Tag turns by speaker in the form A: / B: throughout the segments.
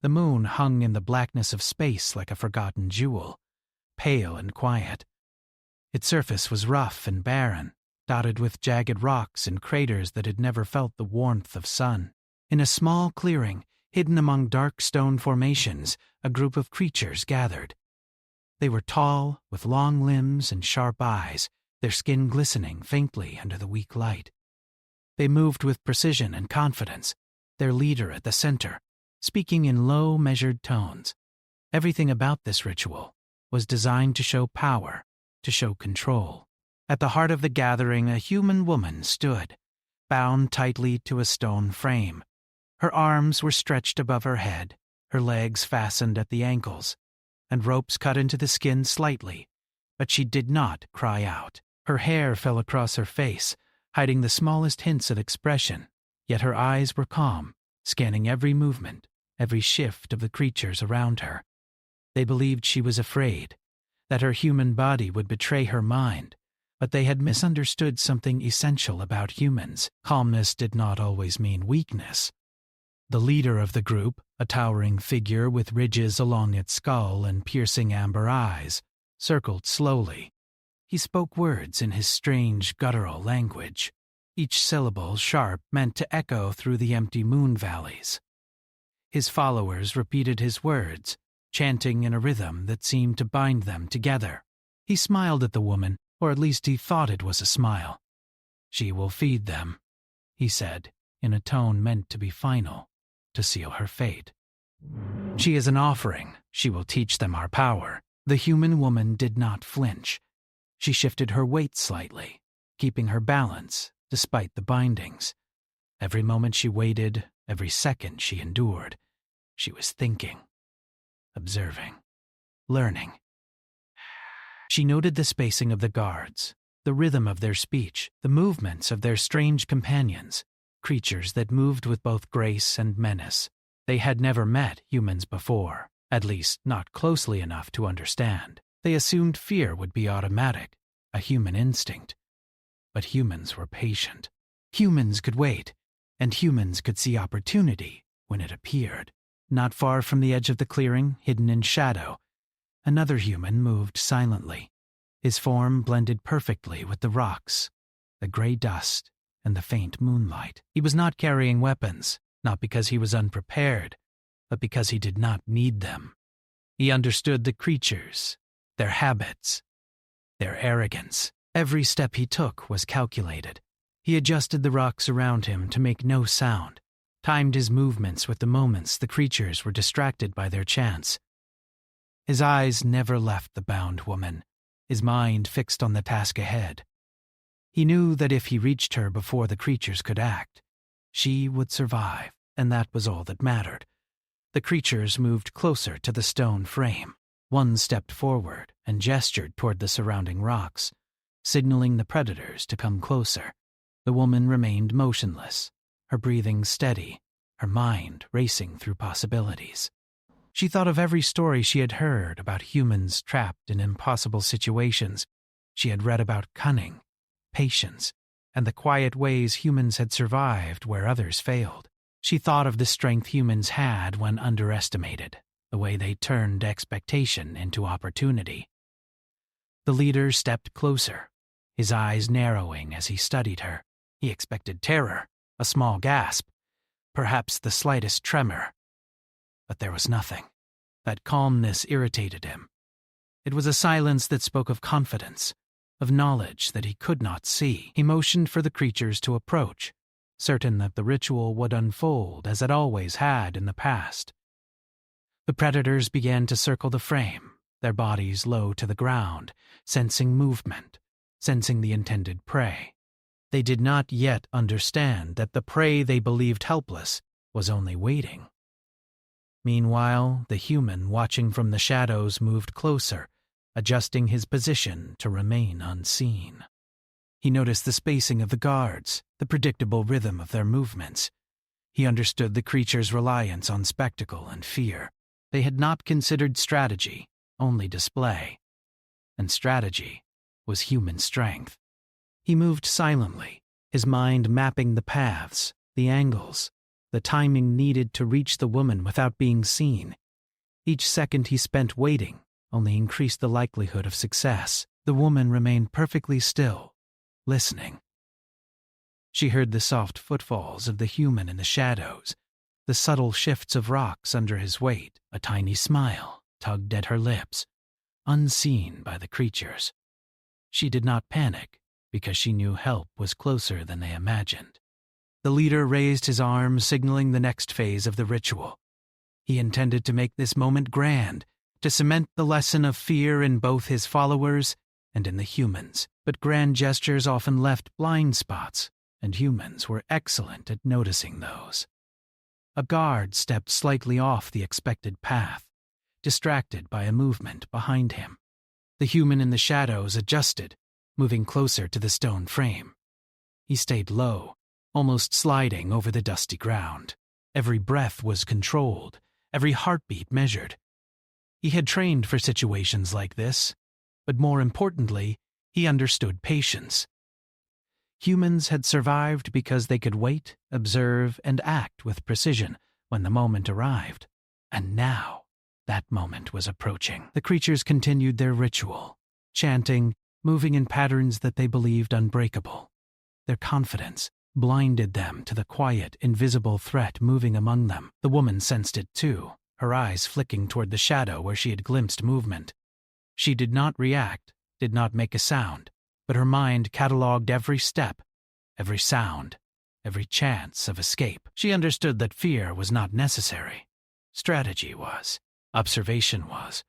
A: The moon hung in the blackness of space like a forgotten jewel, pale and quiet. Its surface was rough and barren, dotted with jagged rocks and craters that had never felt the warmth of sun. In a small clearing, hidden among dark stone formations, a group of creatures gathered. They were tall, with long limbs and sharp eyes, their skin glistening faintly under the weak light. They moved with precision and confidence, their leader at the center, speaking in low, measured tones. Everything about this ritual was designed to show power, to show control. At the heart of the gathering, a human woman stood, bound tightly to a stone frame. Her arms were stretched above her head, her legs fastened at the ankles, and ropes cut into the skin slightly, but she did not cry out. Her hair fell across her face, hiding the smallest hints of expression, yet her eyes were calm, scanning every movement, every shift of the creatures around her. They believed she was afraid, that her human body would betray her mind, but they had misunderstood something essential about humans. Calmness did not always mean weakness. The leader of the group, a towering figure with ridges along its skull and piercing amber eyes, circled slowly. He spoke words in his strange guttural language, each syllable sharp, meant to echo through the empty moon valleys. His followers repeated his words, chanting in a rhythm that seemed to bind them together. He smiled at the woman, or at least he thought it was a smile. "She will feed them," he said, in a tone meant to be final, to seal her fate. "She is an offering. She will teach them our power." The human woman did not flinch. She shifted her weight slightly, keeping her balance despite the bindings. Every moment she waited, every second she endured. She was thinking, observing, learning. She noted the spacing of the guards, the rhythm of their speech, the movements of their strange companions, creatures that moved with both grace and menace. They had never met humans before, at least not closely enough to understand. They assumed fear would be automatic, a human instinct. But humans were patient. Humans could wait, and humans could see opportunity when it appeared. Not far from the edge of the clearing, hidden in shadow, another human moved silently. His form blended perfectly with the rocks, the gray dust, and the faint moonlight. He was not carrying weapons, not because he was unprepared, but because he did not need them. He understood the creatures, their habits, their arrogance. Every step he took was calculated. He adjusted the rocks around him to make no sound, timed his movements with the moments the creatures were distracted by their chants. His eyes never left the bound woman, his mind fixed on the task ahead. He knew that if he reached her before the creatures could act, she would survive, and that was all that mattered. The creatures moved closer to the stone frame. One stepped forward and gestured toward the surrounding rocks, signaling the predators to come closer. The woman remained motionless, her breathing steady, her mind racing through possibilities. She thought of every story she had heard about humans trapped in impossible situations. She had read about cunning, patience, and the quiet ways humans had survived where others failed. She thought of the strength humans had when underestimated, the way they turned expectation into opportunity. The leader stepped closer, his eyes narrowing as he studied her. He expected terror, a small gasp, perhaps the slightest tremor. But there was nothing. That calmness irritated him. It was a silence that spoke of confidence, of knowledge that he could not see. He motioned for the creatures to approach, certain that the ritual would unfold as it always had in the past. The predators began to circle the frame, their bodies low to the ground, sensing movement, sensing the intended prey. They did not yet understand that the prey they believed helpless was only waiting. Meanwhile, the human watching from the shadows moved closer, adjusting his position to remain unseen. He noticed the spacing of the guards, the predictable rhythm of their movements. He understood the creatures' reliance on spectacle and fear. They had not considered strategy, only display. And strategy was human strength. He moved silently, his mind mapping the paths, the angles, the timing needed to reach the woman without being seen. Each second he spent waiting only increased the likelihood of success. The woman remained perfectly still, listening. She heard the soft footfalls of the human in the shadows, the subtle shifts of rocks under his weight. A tiny smile tugged at her lips, unseen by the creatures. She did not panic because she knew help was closer than they imagined. The leader raised his arm, signaling the next phase of the ritual. He intended to make this moment grand, to cement the lesson of fear in both his followers and in the humans. But grand gestures often left blind spots, and humans were excellent at noticing those. A guard stepped slightly off the expected path, distracted by a movement behind him. The human in the shadows adjusted, moving closer to the stone frame. He stayed low, almost sliding over the dusty ground. Every breath was controlled, every heartbeat measured. He had trained for situations like this, but more importantly, he understood patience. Humans had survived because they could wait, observe, and act with precision when the moment arrived. And now, that moment was approaching. The creatures continued their ritual, chanting, moving in patterns that they believed unbreakable. Their confidence blinded them to the quiet, invisible threat moving among them. The woman sensed it too, her eyes flicking toward the shadow where she had glimpsed movement. She did not react, did not make a sound, but her mind catalogued every step, every sound, every chance of escape. She understood that fear was not necessary. Strategy was. Observation was.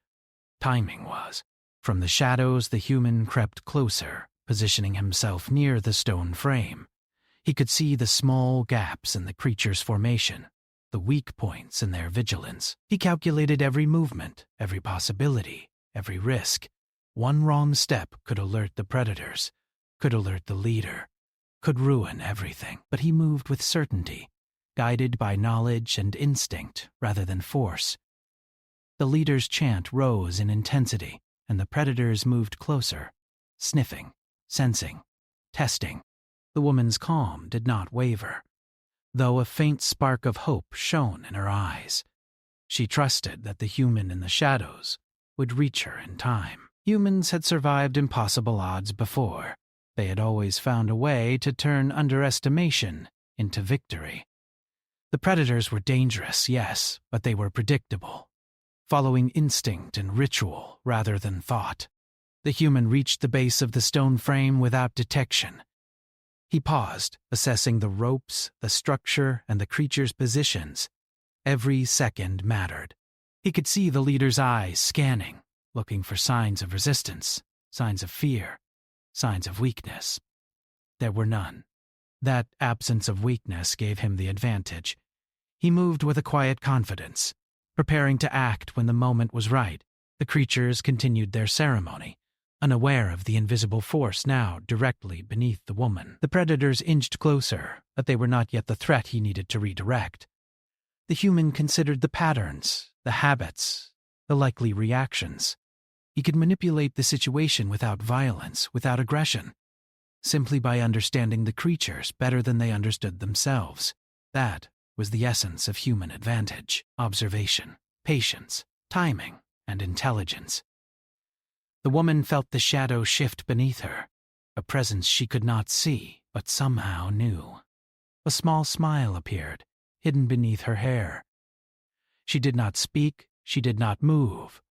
A: Timing was. From the shadows, the human crept closer, positioning himself near the stone frame. He could see the small gaps in the creature's formation, the weak points in their vigilance. He calculated every movement, every possibility, every risk. One wrong step could alert the predators, could alert the leader, could ruin everything. But he moved with certainty, guided by knowledge and instinct rather than force. The leader's chant rose in intensity, and the predators moved closer, sniffing, sensing, testing. The woman's calm did not waver, though a faint spark of hope shone in her eyes. She trusted that the human in the shadows would reach her in time. Humans had survived impossible odds before. They had always found a way to turn underestimation into victory. The predators were dangerous, yes, but they were predictable, following instinct and ritual rather than thought. The human reached the base of the stone frame without detection. He paused, assessing the ropes, the structure, and the creature's positions. Every second mattered. He could see the leader's eyes scanning, looking for signs of resistance, signs of fear, signs of weakness. There were none. That absence of weakness gave him the advantage. He moved with a quiet confidence, preparing to act when the moment was right. The creatures continued their ceremony, unaware of the invisible force now directly beneath the woman. The predators inched closer, but they were not yet the threat he needed to redirect. The human considered the patterns, the habits, the likely reactions. He could manipulate the situation without violence, without aggression, simply by understanding the creatures better than they understood themselves. That was the essence of human advantage: observation, patience, timing, and intelligence. The woman felt the shadow shift beneath her, a presence she could not see, but somehow knew. A small smile appeared, hidden beneath her hair. She did not speak, she did not move,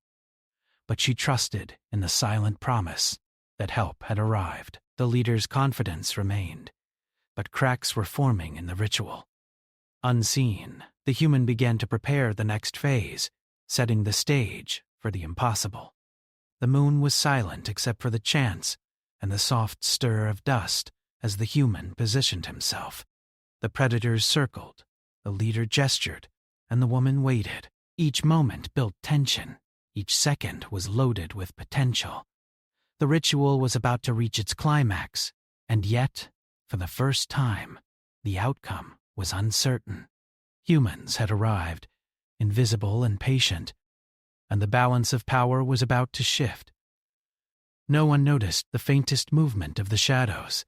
A: but she trusted in the silent promise that help had arrived. The leader's confidence remained, but cracks were forming in the ritual. Unseen, the human began to prepare the next phase, setting the stage for the impossible. The moon was silent except for the chants and the soft stir of dust as the human positioned himself. The predators circled, the leader gestured, and the woman waited. Each moment built tension. Each second was loaded with potential. The ritual was about to reach its climax, and yet, for the first time, the outcome was uncertain. Humans had arrived, invisible and patient, and the balance of power was about to shift. No one noticed the faintest movement of the shadows,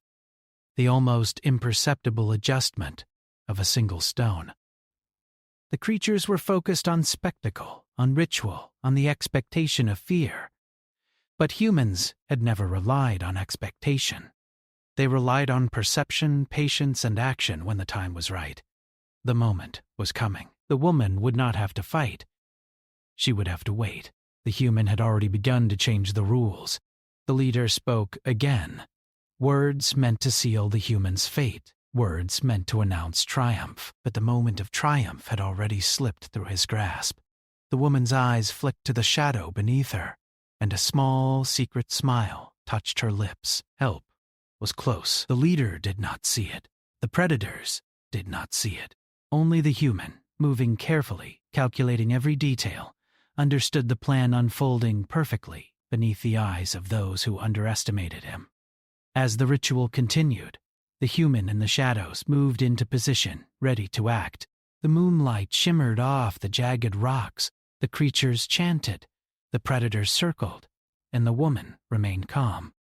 A: the almost imperceptible adjustment of a single stone. The creatures were focused on spectacle, on ritual, on the expectation of fear. But humans had never relied on expectation. They relied on perception, patience, and action when the time was right. The moment was coming. The woman would not have to fight. She would have to wait. The human had already begun to change the rules. The leader spoke again. Words meant to seal the human's fate. Words meant to announce triumph. But the moment of triumph had already slipped through his grasp. The woman's eyes flicked to the shadow beneath her, and a small, secret smile touched her lips. Help was close. The leader did not see it. The predators did not see it. Only the human, moving carefully, calculating every detail, understood the plan unfolding perfectly beneath the eyes of those who underestimated him. As the ritual continued, the human in the shadows moved into position, ready to act. The moonlight shimmered off the jagged rocks. The creatures chanted. The predators circled, and the woman remained calm.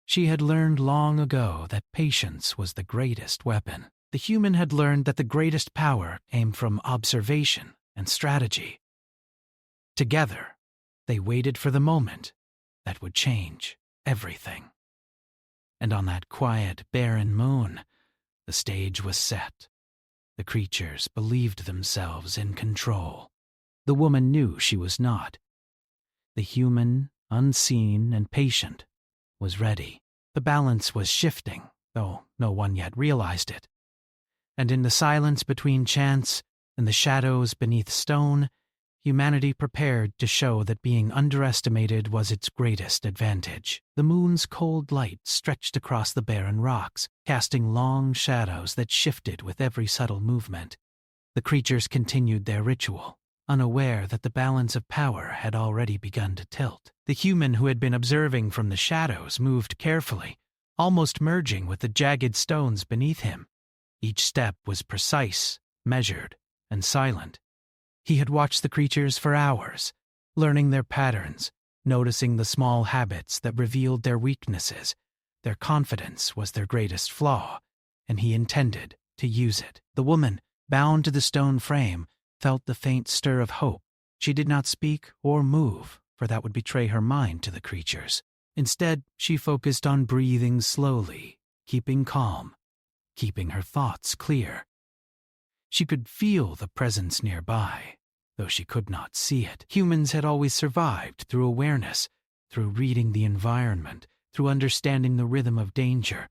A: She had learned long ago that patience was the greatest weapon. The human had learned that the greatest power came from observation and strategy. Together, they waited for the moment that would change everything. And on that quiet, barren moon, the stage was set. The creatures believed themselves in control. The woman knew she was not. The human, unseen and patient, was ready. The balance was shifting, though no one yet realized it. And in the silence between chants and the shadows beneath stone, humanity prepared to show that being underestimated was its greatest advantage. The moon's cold light stretched across the barren rocks, casting long shadows that shifted with every subtle movement. The creatures continued their ritual, unaware that the balance of power had already begun to tilt. The human who had been observing from the shadows moved carefully, almost merging with the jagged stones beneath him. Each step was precise, measured, and silent. He had watched the creatures for hours, learning their patterns, noticing the small habits that revealed their weaknesses. Their confidence was their greatest flaw, and he intended to use it. The woman, bound to the stone frame, felt the faint stir of hope. She did not speak or move, for that would betray her mind to the creatures. Instead, she focused on breathing slowly, keeping calm, keeping her thoughts clear. She could feel the presence nearby, though she could not see it. Humans had always survived through awareness, through reading the environment, through understanding the rhythm of danger.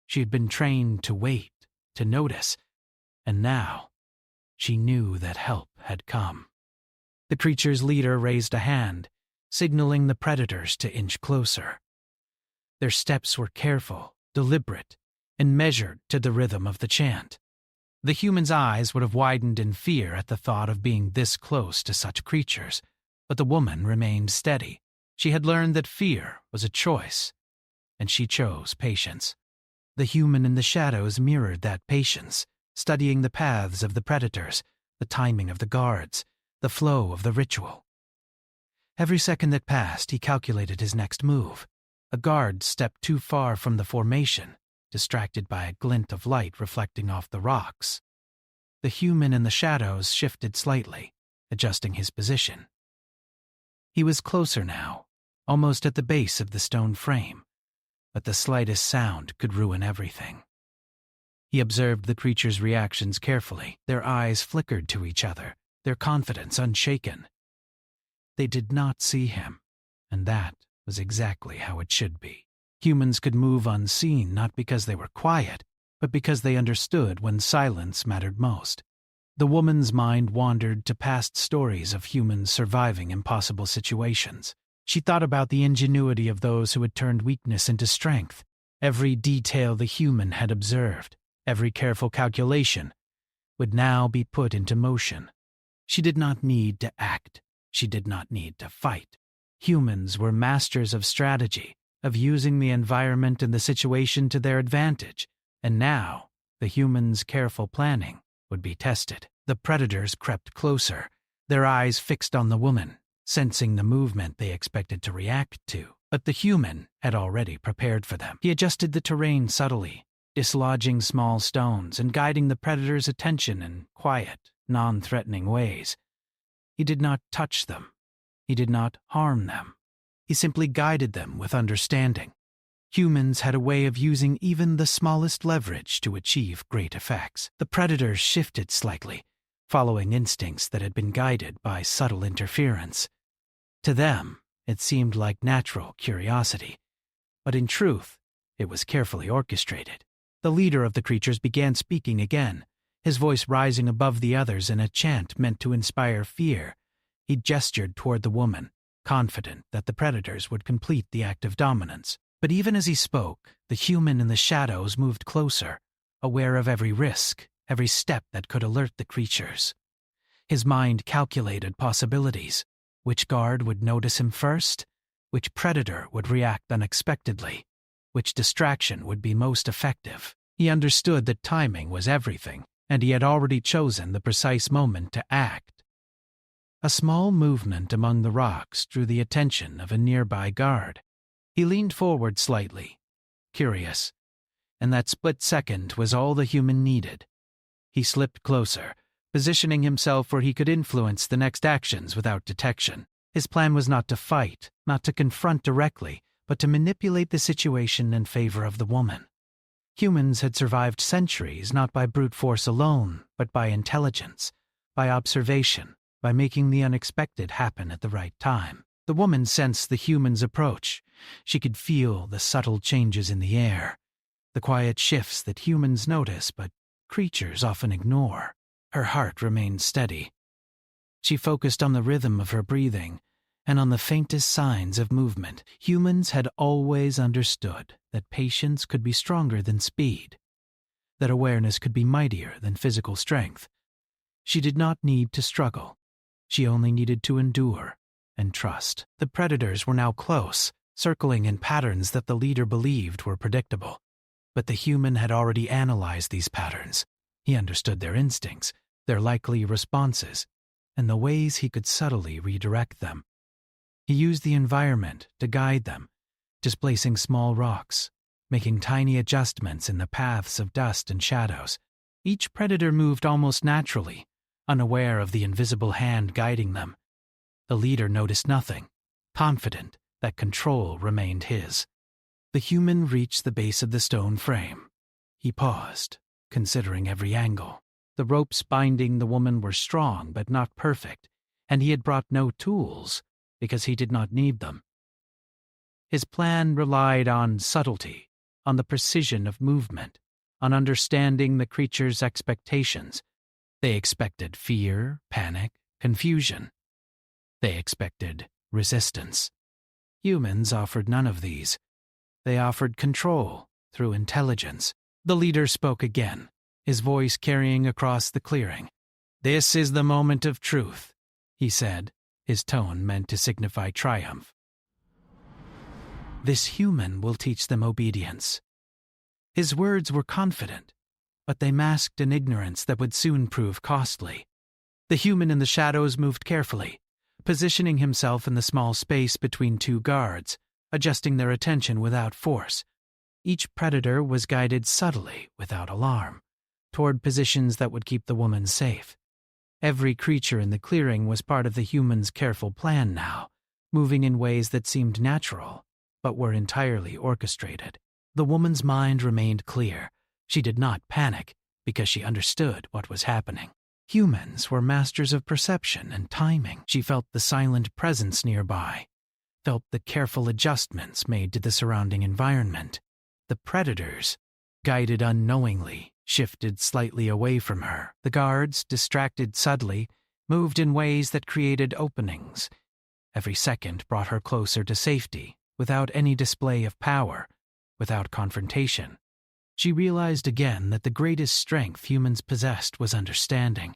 A: She had been trained to wait, to notice, and now she knew that help had come. The creature's leader raised a hand, signaling the predators to inch closer. Their steps were careful, deliberate, and measured to the rhythm of the chant. The human's eyes would have widened in fear at the thought of being this close to such creatures, but the woman remained steady. She had learned that fear was a choice, and she chose patience. The human in the shadows mirrored that patience, studying the paths of the predators, the timing of the guards, the flow of the ritual. Every second that passed, he calculated his next move. A guard stepped too far from the formation, distracted by a glint of light reflecting off the rocks. The human in the shadows shifted slightly, adjusting his position. He was closer now, almost at the base of the stone frame, but the slightest sound could ruin everything. He observed the creature's reactions carefully. Their eyes flickered to each other, their confidence unshaken. They did not see him, and that was exactly how it should be. Humans could move unseen not because they were quiet, but because they understood when silence mattered most. The woman's mind wandered to past stories of humans surviving impossible situations. She thought about the ingenuity of those who had turned weakness into strength. Every detail the human had observed, every careful calculation, would now be put into motion. She did not need to act. She did not need to fight. Humans were masters of strategy, of using the environment and the situation to their advantage, and now the human's careful planning would be tested. The predators crept closer, their eyes fixed on the woman, sensing the movement they expected to react to. But the human had already prepared for them. He adjusted the terrain subtly, dislodging small stones and guiding the predator's attention in quiet, non-threatening ways. He did not touch them. He did not harm them. He simply guided them with understanding. Humans had a way of using even the smallest leverage to achieve great effects. The predators shifted slightly, following instincts that had been guided by subtle interference. To them, it seemed like natural curiosity, but in truth, it was carefully orchestrated. The leader of the creatures began speaking again, his voice rising above the others in a chant meant to inspire fear. He gestured toward the woman, confident that the predators would complete the act of dominance. But even as he spoke, the human in the shadows moved closer, aware of every risk, every step that could alert the creatures. His mind calculated possibilities. Which guard would notice him first? Which predator would react unexpectedly? Which distraction would be most effective? He understood that timing was everything, and he had already chosen the precise moment to act. A small movement among the rocks drew the attention of a nearby guard. He leaned forward slightly, curious, and that split second was all the human needed. He slipped closer, positioning himself where he could influence the next actions without detection. His plan was not to fight, not to confront directly, but to manipulate the situation in favor of the woman. Humans had survived centuries not by brute force alone, but by intelligence, by observation, by making the unexpected happen at the right time. The woman sensed the human's approach. She could feel the subtle changes in the air, the quiet shifts that humans notice but creatures often ignore. Her heart remained steady. She focused on the rhythm of her breathing and on the faintest signs of movement. Humans had always understood that patience could be stronger than speed, that awareness could be mightier than physical strength. She did not need to struggle. She only needed to endure and trust. The predators were now close, circling in patterns that the leader believed were predictable. But the human had already analyzed these patterns. He understood their instincts, their likely responses, and the ways he could subtly redirect them. He used the environment to guide them, displacing small rocks, making tiny adjustments in the paths of dust and shadows. Each predator moved almost naturally, unaware of the invisible hand guiding them. The leader noticed nothing, confident that control remained his. The human reached the base of the stone frame. He paused, considering every angle. The ropes binding the woman were strong but not perfect, and he had brought no tools because he did not need them. His plan relied on subtlety, on the precision of movement, on understanding the creature's expectations. They expected fear, panic, confusion. They expected resistance. Humans offered none of these. They offered control through intelligence. The leader spoke again, his voice carrying across the clearing. "This is the moment of truth," he said, his tone meant to signify triumph. "This human will teach them obedience." His words were confident, but they masked an ignorance that would soon prove costly. The human in the shadows moved carefully, positioning himself in the small space between two guards, adjusting their attention without force. Each predator was guided subtly, without alarm, toward positions that would keep the woman safe. Every creature in the clearing was part of the human's careful plan now, moving in ways that seemed natural, but were entirely orchestrated. The woman's mind remained clear. She did not panic, because she understood what was happening. Humans were masters of perception and timing. She felt the silent presence nearby, felt the careful adjustments made to the surrounding environment. The predators, guided unknowingly, shifted slightly away from her. The guards, distracted subtly, moved in ways that created openings. Every second brought her closer to safety, without any display of power, without confrontation. She realized again that the greatest strength humans possessed was understanding.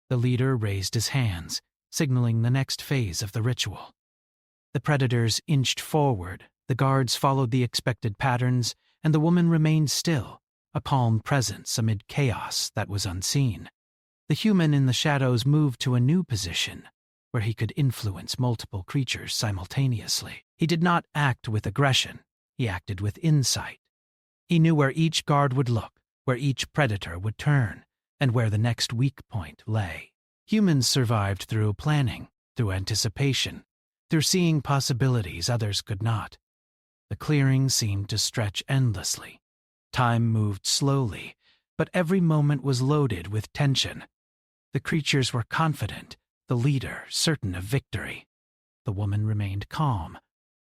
A: The leader raised his hands, signaling the next phase of the ritual. The predators inched forward, the guards followed the expected patterns, and the woman remained still, a calm presence amid chaos that was unseen. The human in the shadows moved to a new position, where he could influence multiple creatures simultaneously. He did not act with aggression, he acted with insight. He knew where each guard would look, where each predator would turn, and where the next weak point lay. Humans survived through planning, through anticipation, through seeing possibilities others could not. The clearing seemed to stretch endlessly. Time moved slowly, but every moment was loaded with tension. The creatures were confident, the leader certain of victory. The woman remained calm,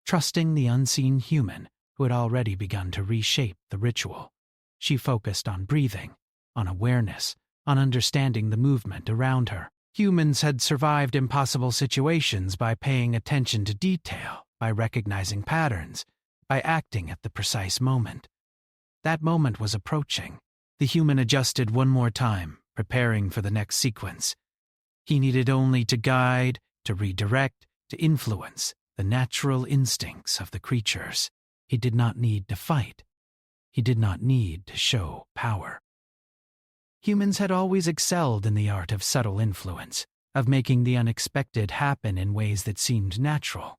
A: trusting the unseen human who had already begun to reshape the ritual. She focused on breathing, on awareness, on understanding the movement around her. Humans had survived impossible situations by paying attention to detail, by recognizing patterns, by acting at the precise moment. That moment was approaching. The human adjusted one more time, preparing for the next sequence. He needed only to guide, to redirect, to influence the natural instincts of the creatures. He did not need to fight. He did not need to show power. Humans had always excelled in the art of subtle influence, of making the unexpected happen in ways that seemed natural.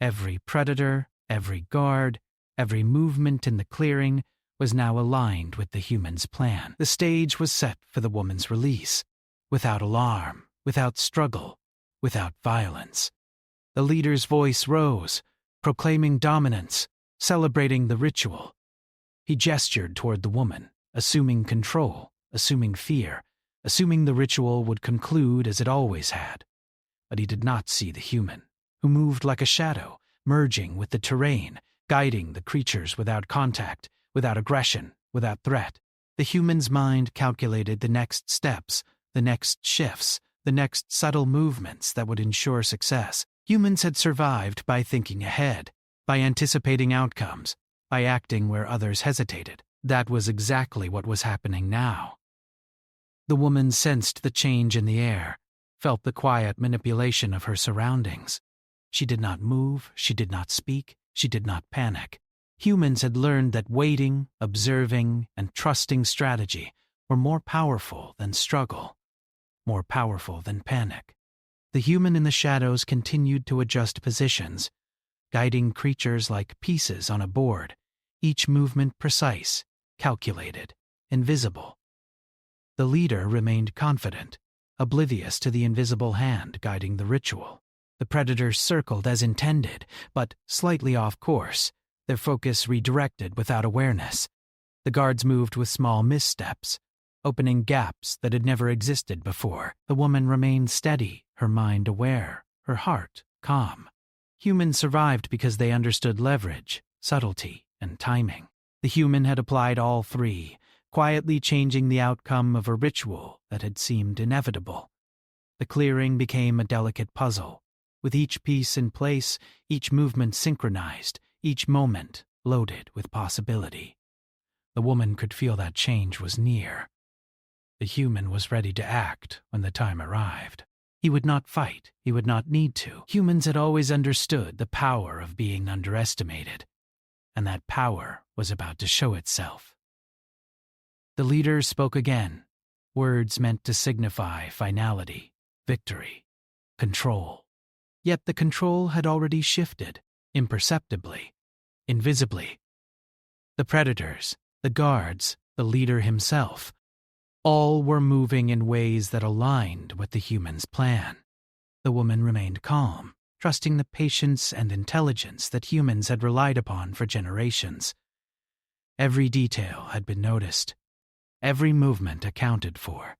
A: Every predator, every guard, every movement in the clearing was now aligned with the human's plan. The stage was set for the woman's release, without alarm, without struggle, without violence. The leader's voice rose, proclaiming dominance, celebrating the ritual. He gestured toward the woman, assuming control, assuming fear, assuming the ritual would conclude as it always had. But he did not see the human, who moved like a shadow, merging with the terrain, guiding the creatures without contact, without aggression, without threat. The human's mind calculated the next steps, the next shifts, the next subtle movements that would ensure success. Humans had survived by thinking ahead, by anticipating outcomes, by acting where others hesitated. That was exactly what was happening now. The woman sensed the change in the air, felt the quiet manipulation of her surroundings. She did not move, she did not speak, she did not panic. Humans had learned that waiting, observing, and trusting strategy were more powerful than struggle, more powerful than panic. The human in the shadows continued to adjust positions, guiding creatures like pieces on a board, each movement precise, calculated, invisible. The leader remained confident, oblivious to the invisible hand guiding the ritual. The predators circled as intended, but slightly off course, their focus redirected without awareness. The guards moved with small missteps, opening gaps that had never existed before. The woman remained steady, her mind aware, her heart calm. Humans survived because they understood leverage, subtlety, and timing. The human had applied all three, quietly changing the outcome of a ritual that had seemed inevitable. The clearing became a delicate puzzle, with each piece in place, each movement synchronized, each moment loaded with possibility. The woman could feel that change was near. The human was ready to act when the time arrived. He would not fight, he would not need to. Humans had always understood the power of being underestimated, and that power was about to show itself. The leader spoke again, words meant to signify finality, victory, control. Yet the control had already shifted, imperceptibly, invisibly. The predators, the guards, the leader himself, all were moving in ways that aligned with the human's plan. The woman remained calm, trusting the patience and intelligence that humans had relied upon for generations. Every detail had been noticed, every movement accounted for.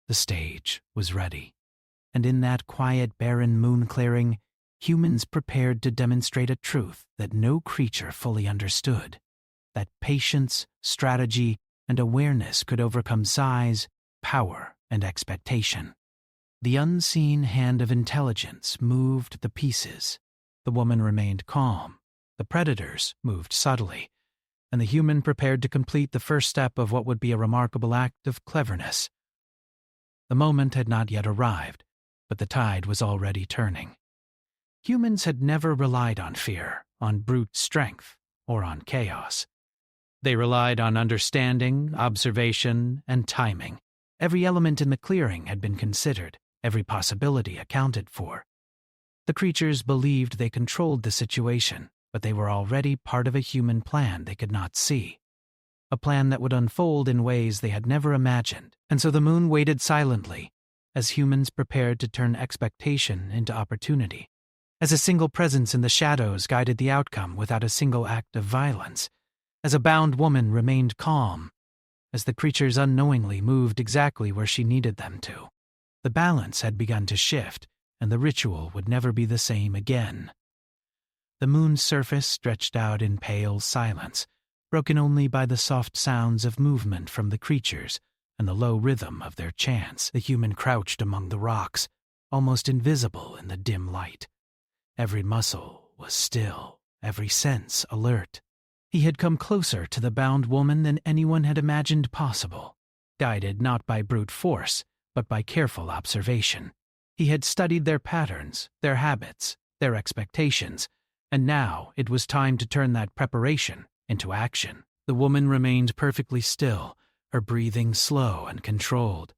A: The stage was ready, and in that quiet, barren moon clearing, humans prepared to demonstrate a truth that no creature fully understood, that patience, strategy, and awareness could overcome size, power, and expectation. The unseen hand of intelligence moved the pieces. The woman remained calm. The predators moved subtly, and the human prepared to complete the first step of what would be a remarkable act of cleverness. The moment had not yet arrived, but the tide was already turning. Humans had never relied on fear, on brute strength, or on chaos. They relied on understanding, observation, and timing. Every element in the clearing had been considered, every possibility accounted for. The creatures believed they controlled the situation, but they were already part of a human plan they could not see. A plan that would unfold in ways they had never imagined. And so the moon waited silently, as humans prepared to turn expectation into opportunity, as a single presence in the shadows guided the outcome without a single act of violence, as a bound woman remained calm, as the creatures unknowingly moved exactly where she needed them to. The balance had begun to shift, and the ritual would never be the same again. The moon's surface stretched out in pale silence, broken only by the soft sounds of movement from the creatures and the low rhythm of their chants. The human crouched among the rocks, almost invisible in the dim light. Every muscle was still, every sense alert. He had come closer to the bound woman than anyone had imagined possible, guided not by brute force, but by careful observation. He had studied their patterns, their habits, their expectations, and now it was time to turn that preparation into action. The woman remained perfectly still, her breathing slow and controlled.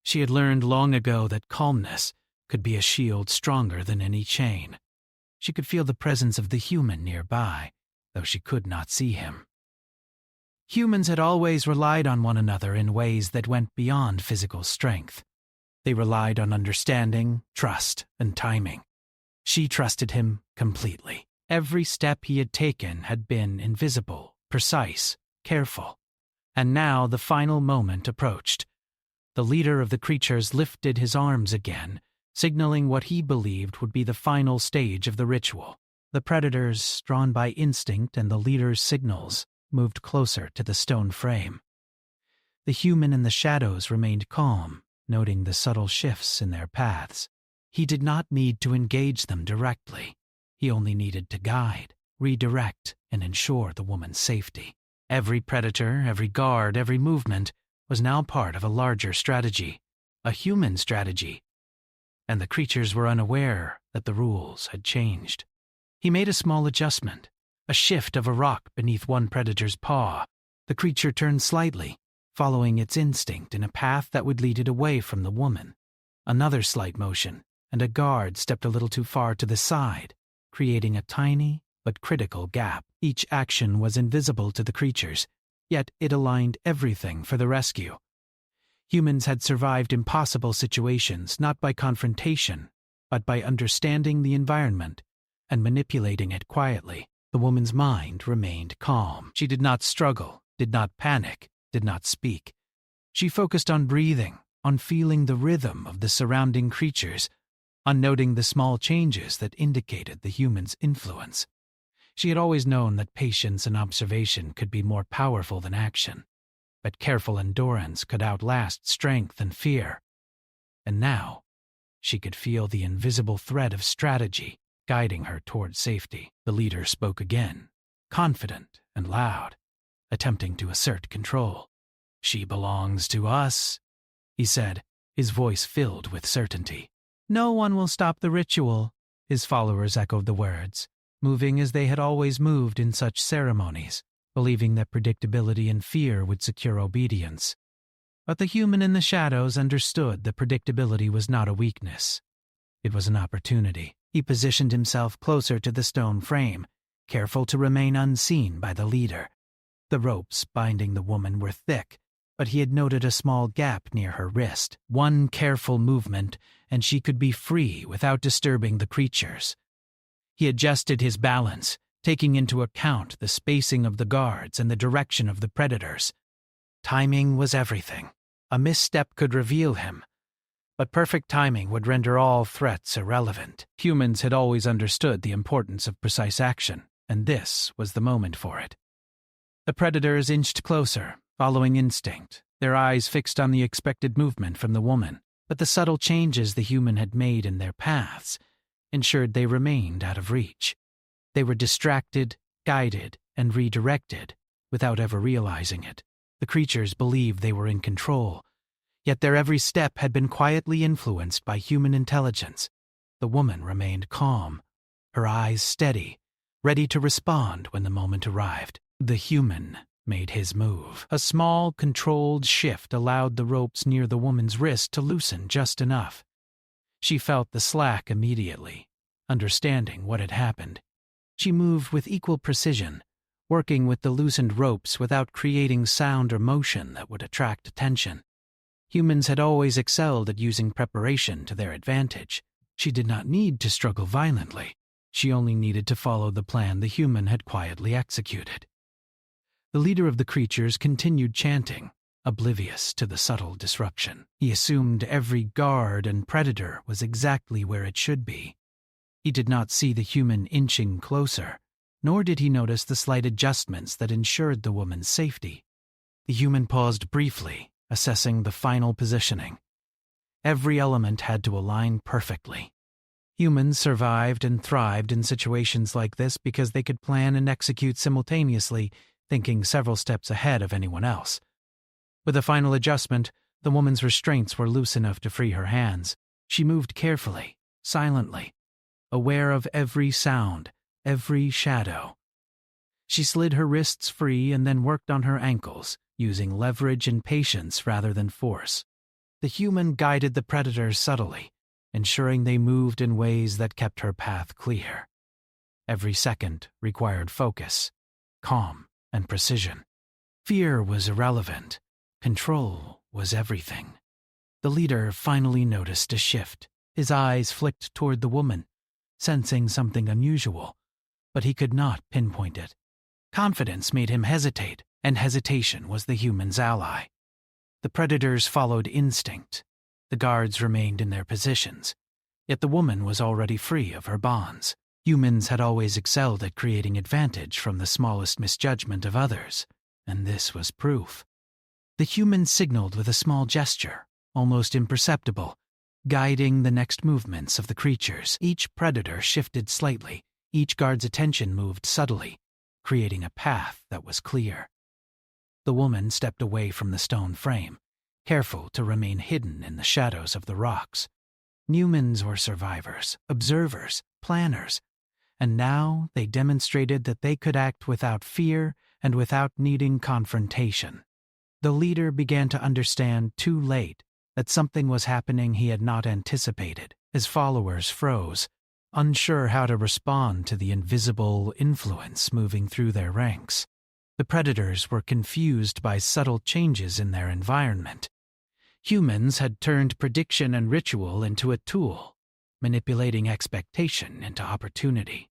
A: She had learned long ago that calmness could be a shield stronger than any chain. She could feel the presence of the human nearby, though she could not see him. Humans had always relied on one another in ways that went beyond physical strength. They relied on understanding, trust, and timing. She trusted him completely. Every step he had taken had been invisible, precise, careful. And now the final moment approached. The leader of the creatures lifted his arms again, signaling what he believed would be the final stage of the ritual. The predators, drawn by instinct and the leader's signals, moved closer to the stone frame. The human in the shadows remained calm, noting the subtle shifts in their paths. He did not need to engage them directly. He only needed to guide, redirect, and ensure the woman's safety. Every predator, every guard, every movement was now part of a larger strategy, a human strategy, and the creatures were unaware that the rules had changed. He made a small adjustment, a shift of a rock beneath one predator's paw. The creature turned slightly, following its instinct in a path that would lead it away from the woman. Another slight motion, and a guard stepped a little too far to the side, creating a tiny but critical gap. Each action was invisible to the creatures, yet it aligned everything for the rescue. Humans had survived impossible situations not by confrontation, but by understanding the environment and manipulating it quietly. The woman's mind remained calm. She did not struggle, did not panic, did not speak. She focused on breathing, on feeling the rhythm of the surrounding creatures, on noting the small changes that indicated the human's influence. She had always known that patience and observation could be more powerful than action, but careful endurance could outlast strength and fear. And now, she could feel the invisible thread of strategy guiding her toward safety. The leader spoke again, confident and loud, attempting to assert control. "She belongs to us," he said, his voice filled with certainty. "No one will stop the ritual," his followers echoed the words, moving as they had always moved in such ceremonies, believing that predictability and fear would secure obedience. But the human in the shadows understood that predictability was not a weakness. It was an opportunity. He positioned himself closer to the stone frame, careful to remain unseen by the leader. The ropes binding the woman were thick, but he had noted a small gap near her wrist. One careful movement, and she could be free without disturbing the creatures. He adjusted his balance, taking into account the spacing of the guards and the direction of the predators. Timing was everything. A misstep could reveal him, but perfect timing would render all threats irrelevant. Humans had always understood the importance of precise action, and this was the moment for it. The predators inched closer, following instinct, their eyes fixed on the expected movement from the woman, but the subtle changes the human had made in their paths ensured they remained out of reach. They were distracted, guided, and redirected without ever realizing it. The creatures believed they were in control, yet their every step had been quietly influenced by human intelligence. The woman remained calm, her eyes steady, ready to respond when the moment arrived. The human made his move. A small, controlled shift allowed the ropes near the woman's wrist to loosen just enough. She felt the slack immediately, understanding what had happened. She moved with equal precision, working with the loosened ropes without creating sound or motion that would attract attention. Humans had always excelled at using preparation to their advantage. She did not need to struggle violently. She only needed to follow the plan the human had quietly executed. The leader of the creatures continued chanting, oblivious to the subtle disruption. He assumed every guard and predator was exactly where it should be. He did not see the human inching closer, nor did he notice the slight adjustments that ensured the woman's safety. The human paused briefly, assessing the final positioning. Every element had to align perfectly. Humans survived and thrived in situations like this because they could plan and execute simultaneously, thinking several steps ahead of anyone else. With a final adjustment, the woman's restraints were loose enough to free her hands. She moved carefully, silently, aware of every sound, every shadow. She slid her wrists free and then worked on her ankles, using leverage and patience rather than force. The human guided the predators subtly, ensuring they moved in ways that kept her path clear. Every second required focus, calm, and precision. Fear was irrelevant. Control was everything. The leader finally noticed a shift. His eyes flicked toward the woman, sensing something unusual, but he could not pinpoint it. Confidence made him hesitate, and hesitation was the human's ally. The predators followed instinct. The guards remained in their positions, yet the woman was already free of her bonds. Humans had always excelled at creating advantage from the smallest misjudgment of others, and this was proof. The human signaled with a small gesture, almost imperceptible, guiding the next movements of the creatures. Each predator shifted slightly, each guard's attention moved subtly, creating a path that was clear. The woman stepped away from the stone frame, careful to remain hidden in the shadows of the rocks. Humans were survivors, observers, planners, and now they demonstrated that they could act without fear and without needing confrontation. The leader began to understand too late that something was happening he had not anticipated. His followers froze, unsure how to respond to the invisible influence moving through their ranks. The predators were confused by subtle changes in their environment. Humans had turned prediction and ritual into a tool, manipulating expectation into opportunity.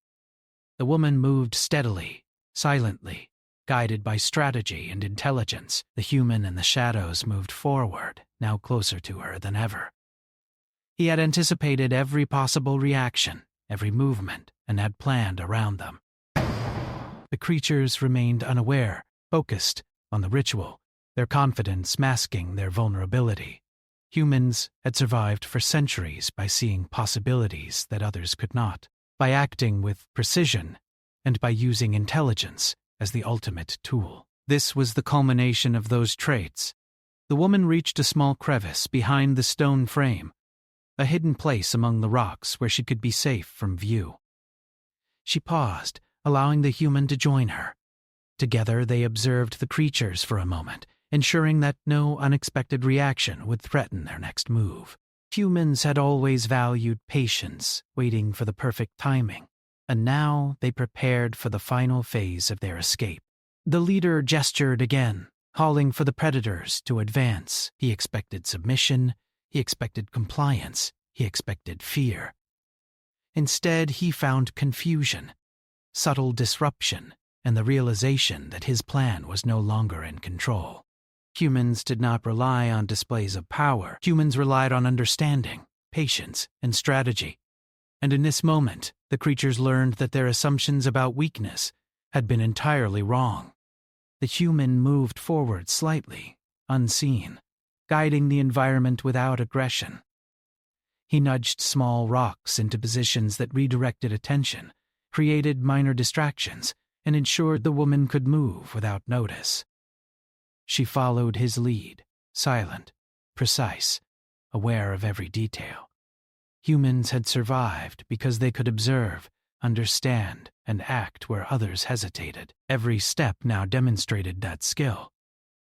A: The woman moved steadily, silently, guided by strategy and intelligence. The human in the shadows moved forward, now closer to her than ever. He had anticipated every possible reaction, every movement, and had planned around them. The creatures remained unaware, focused on the ritual, their confidence masking their vulnerability. Humans had survived for centuries by seeing possibilities that others could not, by acting with precision, and by using intelligence as the ultimate tool. This was the culmination of those traits. The woman reached a small crevice behind the stone frame, a hidden place among the rocks where she could be safe from view. She paused, allowing the human to join her. Together they observed the creatures for a moment, ensuring that no unexpected reaction would threaten their next move. Humans had always valued patience, waiting for the perfect timing, and now they prepared for the final phase of their escape. The leader gestured again, calling for the predators to advance. He expected submission, he expected compliance, he expected fear. Instead, he found confusion, subtle disruption, and the realization that his plan was no longer in control. Humans did not rely on displays of power. Humans relied on understanding, patience, and strategy. And in this moment, the creatures learned that their assumptions about weakness had been entirely wrong. The human moved forward slightly, unseen, guiding the environment without aggression. He nudged small rocks into positions that redirected attention, created minor distractions, and ensured the woman could move without notice. She followed his lead, silent, precise, aware of every detail. Humans had survived because they could observe, understand, and act where others hesitated. Every step now demonstrated that skill.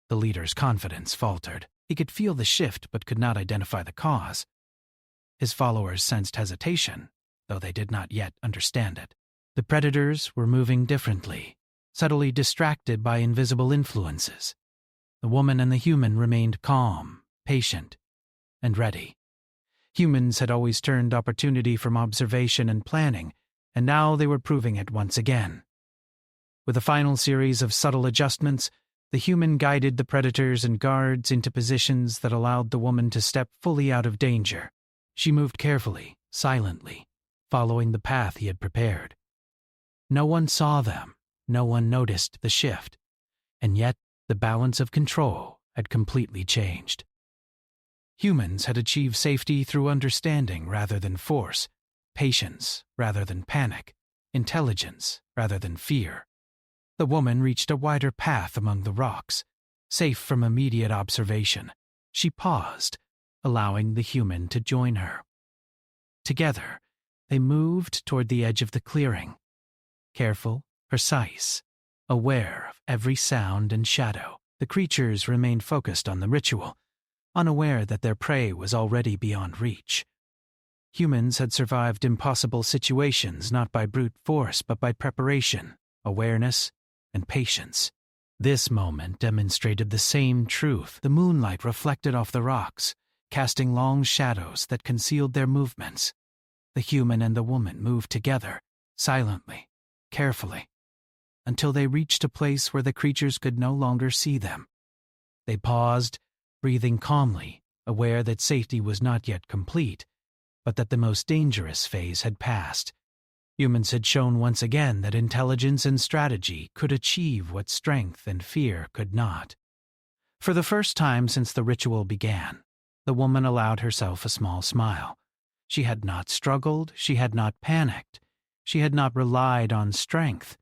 A: The leader's confidence faltered. He could feel the shift but could not identify the cause. His followers sensed hesitation, though they did not yet understand it. The predators were moving differently, subtly distracted by invisible influences. The woman and the human remained calm, patient, and ready. Humans had always turned opportunity from observation and planning, and now they were proving it once again. With a final series of subtle adjustments, the human guided the predators and guards into positions that allowed the woman to step fully out of danger. She moved carefully, silently, following the path he had prepared. No one saw them, no one noticed the shift, and yet the balance of control had completely changed. Humans had achieved safety through understanding rather than force, patience rather than panic, intelligence rather than fear. The woman reached a wider path among the rocks, safe from immediate observation. She paused, allowing the human to join her. Together, they moved toward the edge of the clearing, careful, precise, aware of every sound and shadow. The creatures remained focused on the ritual, unaware that their prey was already beyond reach. Humans had survived impossible situations not by brute force but by preparation, awareness, and patience. This moment demonstrated the same truth. The moonlight reflected off the rocks, casting long shadows that concealed their movements. The human and the woman moved together, silently, carefully, until they reached a place where the creatures could no longer see them. They paused, breathing calmly, aware that safety was not yet complete, but that the most dangerous phase had passed. Humans had shown once again that intelligence and strategy could achieve what strength and fear could not. For the first time since the ritual began, the woman allowed herself a small smile. She had not struggled, she had not panicked, she had not relied on strength.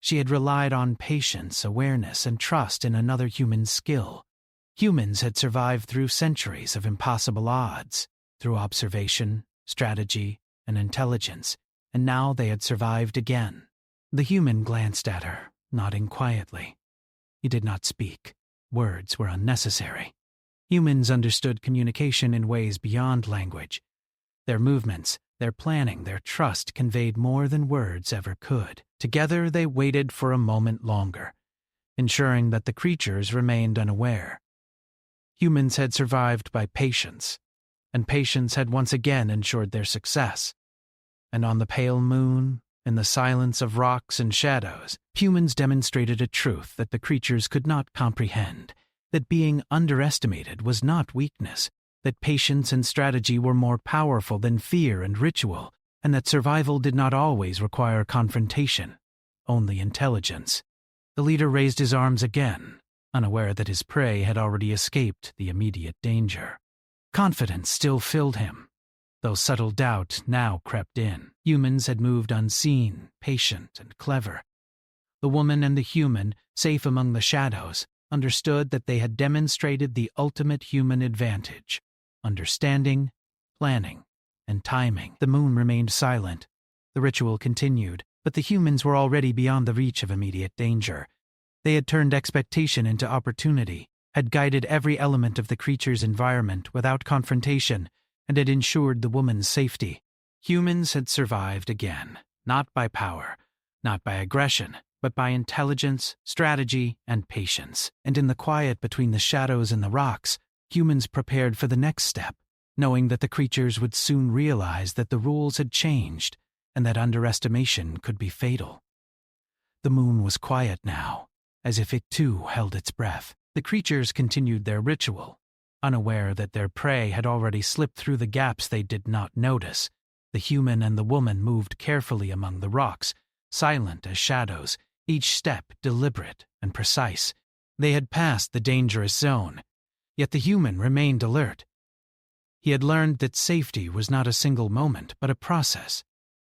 A: She had relied on patience, awareness, and trust in another human's skill. Humans had survived through centuries of impossible odds, through observation, strategy, and intelligence, and now they had survived again. The human glanced at her, nodding quietly. He did not speak. Words were unnecessary. Humans understood communication in ways beyond language. Their movements, their planning, their trust conveyed more than words ever could. Together they waited for a moment longer, ensuring that the creatures remained unaware. Humans had survived by patience, and patience had once again ensured their success. And on the pale moon, in the silence of rocks and shadows, humans demonstrated a truth that the creatures could not comprehend, that being underestimated was not weakness, that patience and strategy were more powerful than fear and ritual, and that survival did not always require confrontation, only intelligence. The leader raised his arms again, unaware that his prey had already escaped the immediate danger. Confidence still filled him, though subtle doubt now crept in. Humans had moved unseen, patient, and clever. The woman and the human, safe among the shadows, understood that they had demonstrated the ultimate human advantage: understanding, planning, and timing. The moon remained silent. The ritual continued, but the humans were already beyond the reach of immediate danger. They had turned expectation into opportunity, had guided every element of the creature's environment without confrontation, and had ensured the woman's safety. Humans had survived again, not by power, not by aggression, but by intelligence, strategy, and patience. And in the quiet between the shadows and the rocks, humans prepared for the next step, knowing that the creatures would soon realize that the rules had changed and that underestimation could be fatal. The moon was quiet now, as if it too held its breath. The creatures continued their ritual, unaware that their prey had already slipped through the gaps they did not notice. The human and the woman moved carefully among the rocks, silent as shadows, each step deliberate and precise. They had passed the dangerous zone, yet the human remained alert. He had learned that safety was not a single moment, but a process,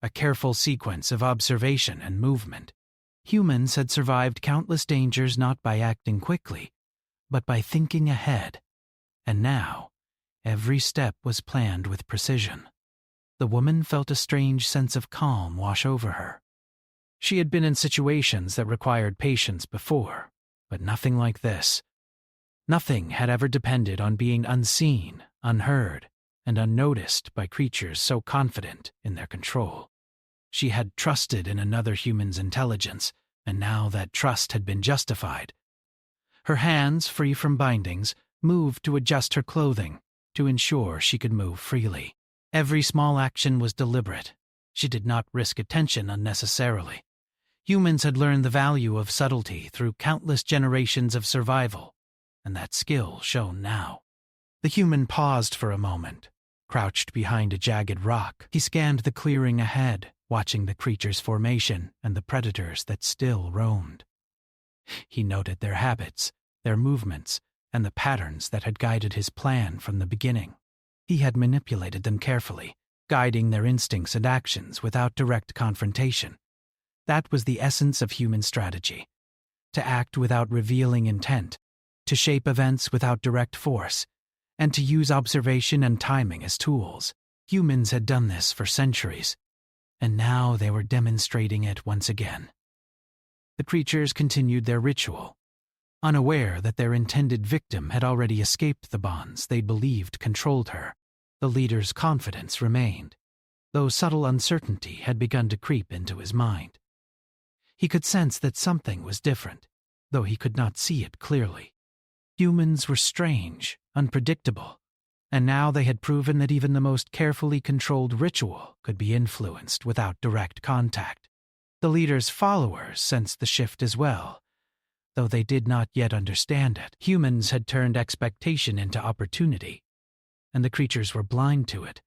A: a careful sequence of observation and movement. Humans had survived countless dangers not by acting quickly, but by thinking ahead. And now, every step was planned with precision. The woman felt a strange sense of calm wash over her. She had been in situations that required patience before, but nothing like this. Nothing had ever depended on being unseen, unheard, and unnoticed by creatures so confident in their control. She had trusted in another human's intelligence, and now that trust had been justified. Her hands, free from bindings, moved to adjust her clothing to ensure she could move freely. Every small action was deliberate. She did not risk attention unnecessarily. Humans had learned the value of subtlety through countless generations of survival, and that skill shone now. The human paused for a moment. Crouched behind a jagged rock, he scanned the clearing ahead, watching the creature's formation and the predators that still roamed. He noted their habits, their movements, and the patterns that had guided his plan from the beginning. He had manipulated them carefully, guiding their instincts and actions without direct confrontation. That was the essence of human strategy: to act without revealing intent, to shape events without direct force, and to use observation and timing as tools. Humans had done this for centuries, and now they were demonstrating it once again. The creatures continued their ritual, unaware that their intended victim had already escaped the bonds they believed controlled her. The leader's confidence remained, though subtle uncertainty had begun to creep into his mind. He could sense that something was different, though he could not see it clearly. Humans were strange, unpredictable, and now they had proven that even the most carefully controlled ritual could be influenced without direct contact. The leader's followers sensed the shift as well, though they did not yet understand it. Humans had turned expectation into opportunity, and the creatures were blind to it.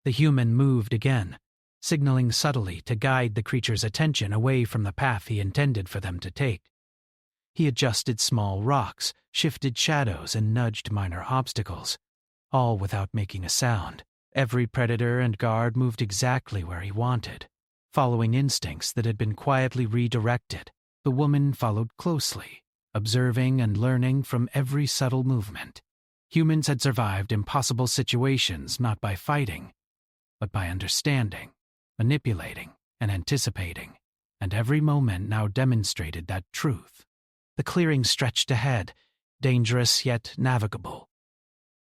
A: The human moved again, signaling subtly to guide the creature's attention away from the path he intended for them to take. He adjusted small rocks, shifted shadows, and nudged minor obstacles, all without making a sound. Every predator and guard moved exactly where he wanted, following instincts that had been quietly redirected. The woman followed closely, observing and learning from every subtle movement. Humans had survived impossible situations not by fighting, but by understanding, manipulating, and anticipating, and every moment now demonstrated that truth. The clearing stretched ahead, dangerous yet navigable.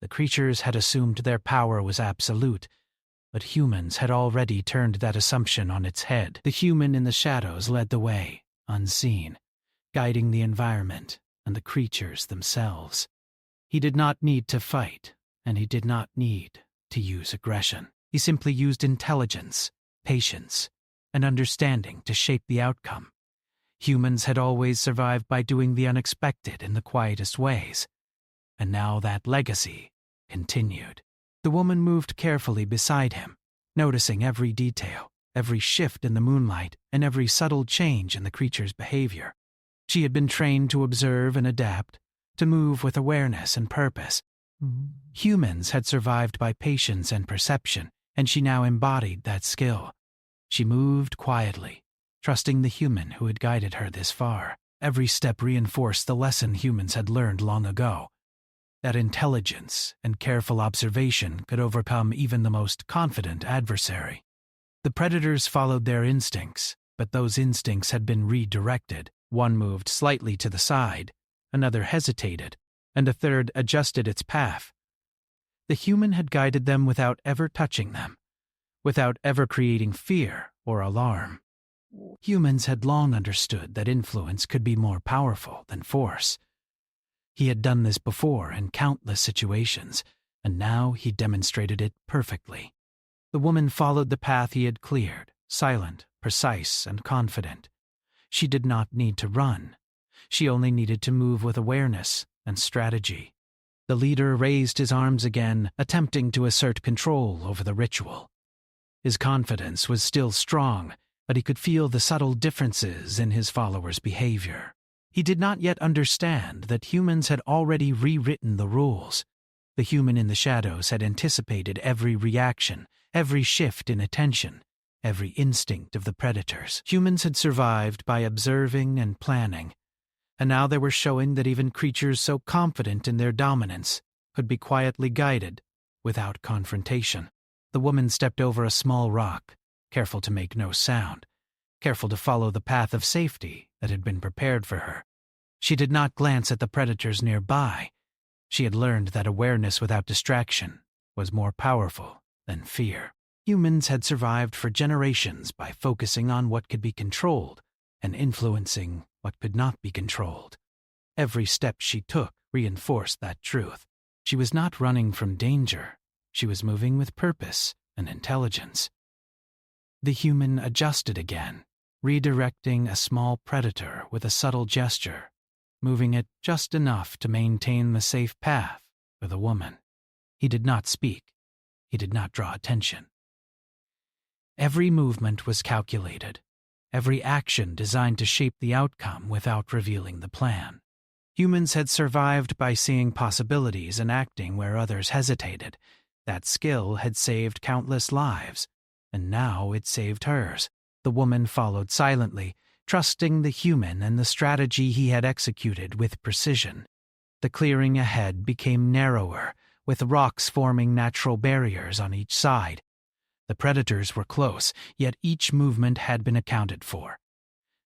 A: The creatures had assumed their power was absolute, but humans had already turned that assumption on its head. The human in the shadows led the way, unseen, guiding the environment and the creatures themselves. He did not need to fight, and he did not need to use aggression. He simply used intelligence, patience, and understanding to shape the outcome. Humans had always survived by doing the unexpected in the quietest ways, and now that legacy continued. The woman moved carefully beside him, noticing every detail, every shift in the moonlight, and every subtle change in the creature's behavior. She had been trained to observe and adapt, to move with awareness and purpose. Humans had survived by patience and perception, and she now embodied that skill. She moved quietly, trusting the human who had guided her this far. Every step reinforced the lesson humans had learned long ago, that intelligence and careful observation could overcome even the most confident adversary. The predators followed their instincts, but those instincts had been redirected. One moved slightly to the side, another hesitated, and a third adjusted its path. The human had guided them without ever touching them, without ever creating fear or alarm. Humans had long understood that influence could be more powerful than force. He had done this before in countless situations, and now he demonstrated it perfectly. The woman followed the path he had cleared, silent, precise, and confident. She did not need to run. She only needed to move with awareness and strategy. The leader raised his arms again, attempting to assert control over the ritual. His confidence was still strong, but he could feel the subtle differences in his followers' behavior. He did not yet understand that humans had already rewritten the rules. The human in the shadows had anticipated every reaction, every shift in attention, every instinct of the predators. Humans had survived by observing and planning, and now they were showing that even creatures so confident in their dominance could be quietly guided without confrontation. The woman stepped over a small rock, careful to make no sound, careful to follow the path of safety that had been prepared for her. She did not glance at the predators nearby. She had learned that awareness without distraction was more powerful than fear. Humans had survived for generations by focusing on what could be controlled and influencing what could not be controlled. Every step she took reinforced that truth. She was not running from danger. She was moving with purpose and intelligence. The human adjusted again, redirecting a small predator with a subtle gesture, moving it just enough to maintain the safe path for the woman. He did not speak. He did not draw attention. Every movement was calculated, every action designed to shape the outcome without revealing the plan. Humans had survived by seeing possibilities and acting where others hesitated. That skill had saved countless lives, and now it saved hers. The woman followed silently, trusting the human and the strategy he had executed with precision. The clearing ahead became narrower, with rocks forming natural barriers on each side. The predators were close, yet each movement had been accounted for.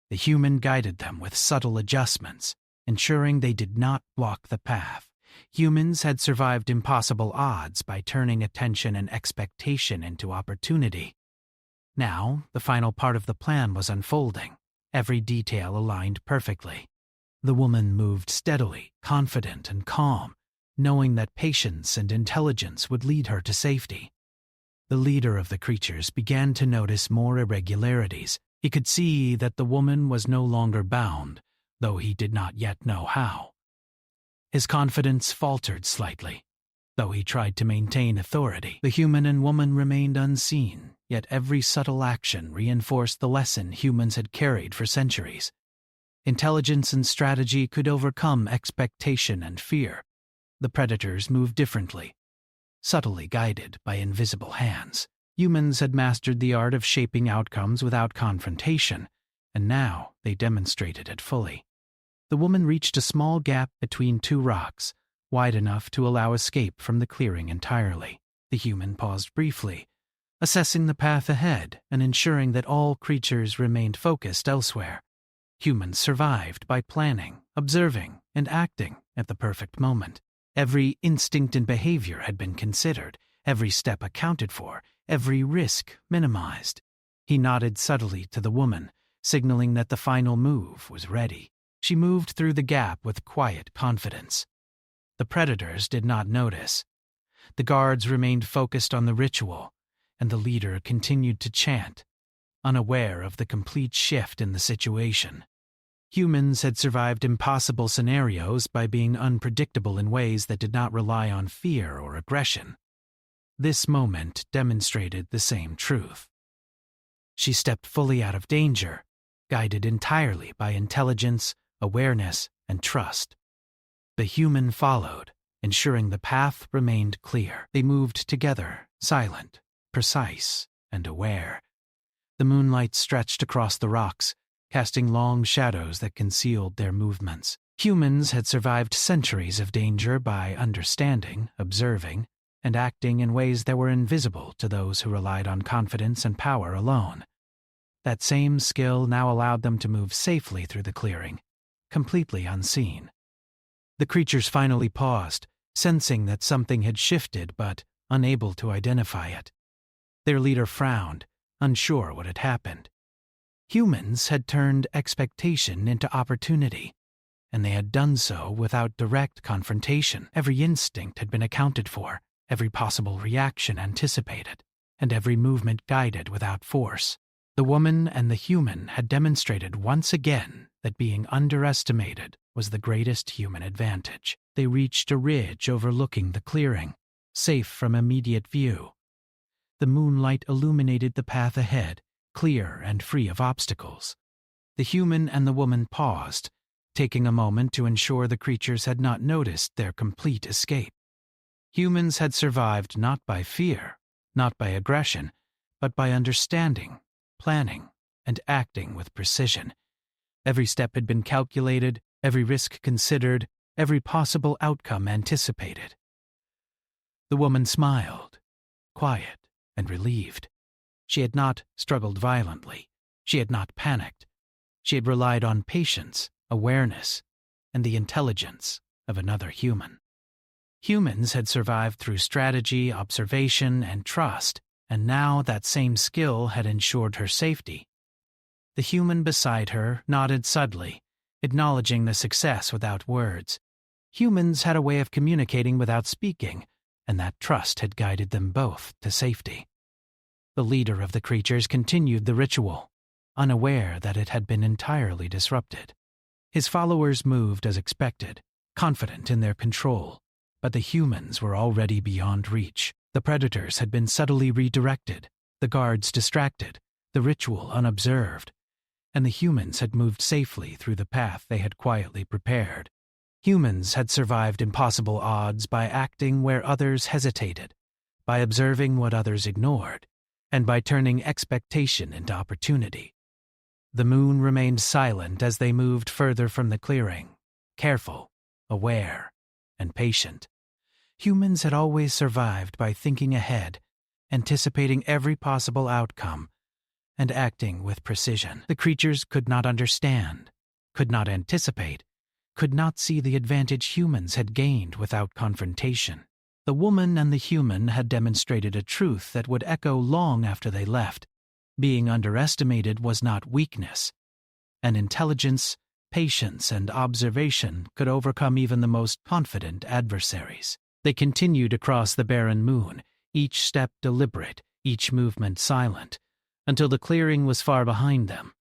A: The human guided them with subtle adjustments, ensuring they did not block the path. Humans had survived impossible odds by turning attention and expectation into opportunity. Now, the final part of the plan was unfolding, every detail aligned perfectly. The woman moved steadily, confident and calm, knowing that patience and intelligence would lead her to safety. The leader of the creatures began to notice more irregularities. He could see that the woman was no longer bound, though he did not yet know how. His confidence faltered slightly. Though he tried to maintain authority, the human and woman remained unseen, yet every subtle action reinforced the lesson humans had carried for centuries. Intelligence and strategy could overcome expectation and fear. The predators moved differently, subtly guided by invisible hands. Humans had mastered the art of shaping outcomes without confrontation, and now they demonstrated it fully. The woman reached a small gap between two rocks, wide enough to allow escape from the clearing entirely. The human paused briefly, assessing the path ahead and ensuring that all creatures remained focused elsewhere. Humans survived by planning, observing, and acting at the perfect moment. Every instinct and behavior had been considered, every step accounted for, every risk minimized. He nodded subtly to the woman, signaling that the final move was ready. She moved through the gap with quiet confidence. The predators did not notice. The guards remained focused on the ritual, and the leader continued to chant, unaware of the complete shift in the situation. Humans had survived impossible scenarios by being unpredictable in ways that did not rely on fear or aggression. This moment demonstrated the same truth. She stepped fully out of danger, guided entirely by intelligence, awareness, and trust. The human followed, ensuring the path remained clear. They moved together, silent, precise, and aware. The moonlight stretched across the rocks, casting long shadows that concealed their movements. Humans had survived centuries of danger by understanding, observing, and acting in ways that were invisible to those who relied on confidence and power alone. That same skill now allowed them to move safely through the clearing, completely unseen. The creatures finally paused, sensing that something had shifted but unable to identify it. Their leader frowned, unsure what had happened. Humans had turned expectation into opportunity, and they had done so without direct confrontation. Every instinct had been accounted for, every possible reaction anticipated, and every movement guided without force. The woman and the human had demonstrated once again that being underestimated was the greatest human advantage. They reached a ridge overlooking the clearing, safe from immediate view. The moonlight illuminated the path ahead, clear and free of obstacles. The human and the woman paused, taking a moment to ensure the creatures had not noticed their complete escape. Humans had survived not by fear, not by aggression, but by understanding, planning, and acting with precision. Every step had been calculated, every risk considered, every possible outcome anticipated. The woman smiled, quiet and relieved. She had not struggled violently. She had not panicked. She had relied on patience, awareness, and the intelligence of another human. Humans had survived through strategy, observation, and trust, and now that same skill had ensured her safety. The human beside her nodded subtly, acknowledging the success without words. Humans had a way of communicating without speaking, and that trust had guided them both to safety. The leader of the creatures continued the ritual, unaware that it had been entirely disrupted. His followers moved as expected, confident in their control, but the humans were already beyond reach. The predators had been subtly redirected, the guards distracted, the ritual unobserved, and the humans had moved safely through the path they had quietly prepared. Humans had survived impossible odds by acting where others hesitated, by observing what others ignored, and by turning expectation into opportunity. The moon remained silent as they moved further from the clearing, careful, aware, and patient. Humans had always survived by thinking ahead, anticipating every possible outcome, and acting with precision. The creatures could not understand, could not anticipate, could not see the advantage humans had gained without confrontation. The woman and the human had demonstrated a truth that would echo long after they left. Being underestimated was not weakness, and intelligence, patience, and observation could overcome even the most confident adversaries. They continued across the barren moon, each step deliberate, each movement silent, until the clearing was far behind them.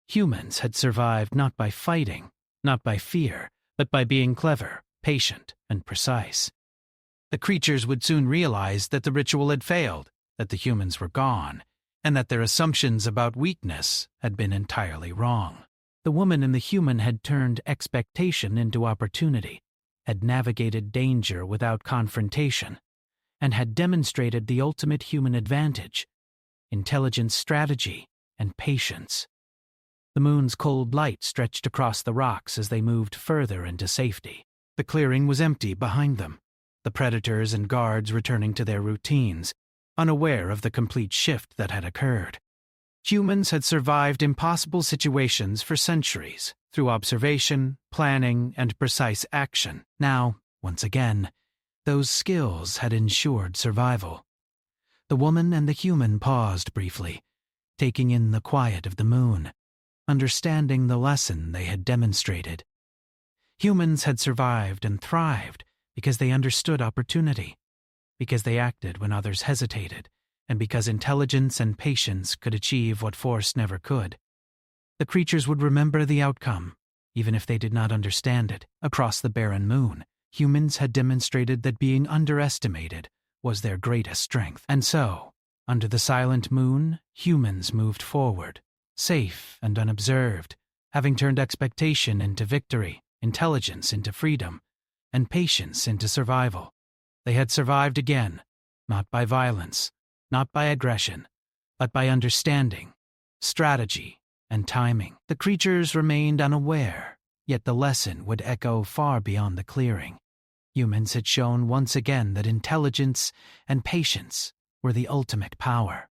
A: Humans had survived not by fighting, not by fear, but by being clever, patient, and precise. The creatures would soon realize that the ritual had failed, that the humans were gone, and that their assumptions about weakness had been entirely wrong. The woman and the human had turned expectation into opportunity, had navigated danger without confrontation, and had demonstrated the ultimate human advantage: intelligence, strategy, and patience. The moon's cold light stretched across the rocks as they moved further into safety. The clearing was empty behind them, the predators and guards returning to their routines, unaware of the complete shift that had occurred. Humans had survived impossible situations for centuries through observation, planning, and precise action. Now, once again, those skills had ensured survival. The woman and the human paused briefly, taking in the quiet of the moon, understanding the lesson they had demonstrated. Humans had survived and thrived because they understood opportunity, because they acted when others hesitated, and because intelligence and patience could achieve what force never could. The creatures would remember the outcome, even if they did not understand it. Across the barren moon, humans had demonstrated that being underestimated was their greatest strength. And so, under the silent moon, humans moved forward, safe and unobserved, having turned expectation into victory, intelligence into freedom, and patience into survival. They had survived again, not by violence, not by aggression, but by understanding, strategy, and timing. The creatures remained unaware, yet the lesson would echo far beyond the clearing. Humans had shown once again that intelligence and patience were the ultimate power.